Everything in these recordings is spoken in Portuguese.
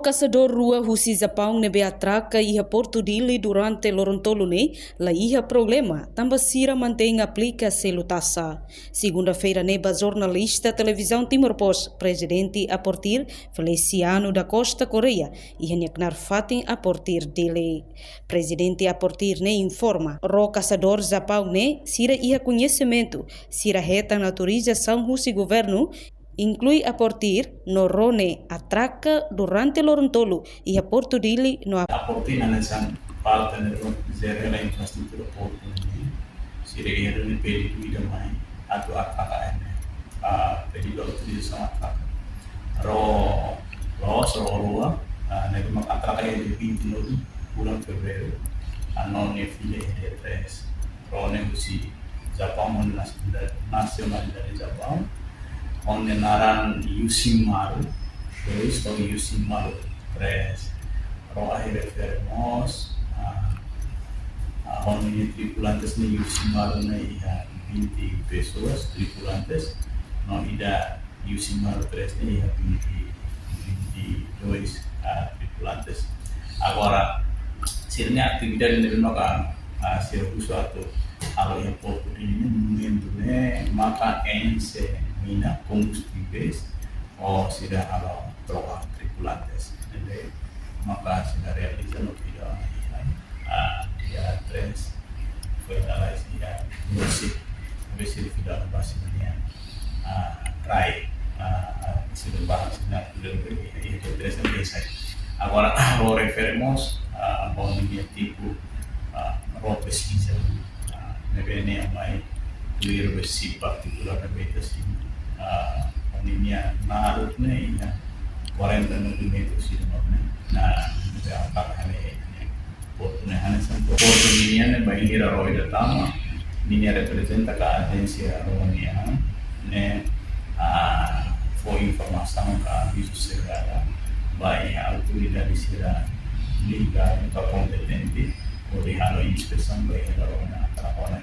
caçador rua Russi Japão nebe atraca iha Porto Dili durante lorontolo ne la iha problema tamba sira mantém aplica selutassa. Segunda-feira neba jornalista televisão Timor-Post presidente a partir Feliciano da Costa Coreia iha nyaknar fatin a partir dele. Presidente a partir ne informa ro caçador Japão ne sira iha conhecimento sira reta na autorização Russi governo inclui a partir no rone atraca durante lorontolo e a Porto Dili no a partir nessa parte zero la infraestrutura porto si requiere un pedido de mai atau AKKN pedido autorização atraca ro nego mak atraca de 29 bulan fevereiro a non ne file de 3 ro negoci Japão nacionalidade Japão onde naran Yusimaru, dois ou Yusimaru 3, ro ahí referimos a onde tripulantes ni Yusimaru na iha 20 pessoas tripulantes, no ida Yusimaru 3 na iha 22 tripulantes. Agora, sirnya atividade nele no kan serviço ato alo iha Porto Dili momento ne maka ense mina combustíveis ou sudah ada troca tripulantes. Jadi maka sudah realiza no video dia 3 foi dalam dia musik habis itu video basicnya try sudah bahas na lebih itu 3 sampai agora lo referimos ao tipo ro pesquisa nebene mai clear besi particular beta sim oninya narut ne ina 40 metros sih nah apa hane porto ne hane santo porto ne bahira roida tama ini representa ka agencia ronia ne foi informação ka isso segara vai autoridade será liga ka competente ou de halo inspeção vai rona para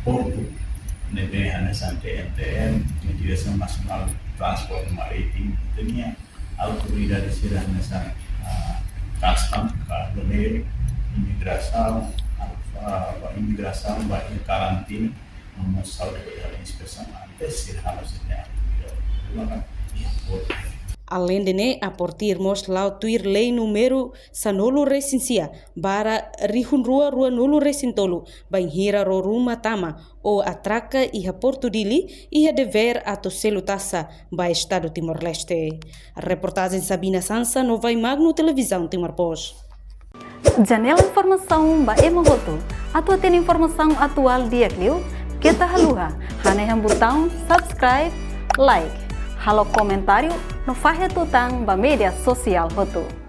porto nebe hana sampai NTM Division Nasional Transport Maritim tenía autoridad de sirah nasa custom aduanero imigração vai karantina nomor saudi da inspeção antes sirah harus Além de ne a partir mos lau tuir lei número sanolo recensia bara rihun rua nulu recintolo banhira ro ruma tama ou atraca iha Porto Dili iha dever ato selutassa ba Estado Timor-Leste. Reportagem Sabina Sansa, Nova Magno Televisão Timor-Post. Janela informação ba emogoto. Atua tem informação atual dia kliu kita haluha haneham botão subscribe like halo comentário no Fahia Tutang ba media sosial foto.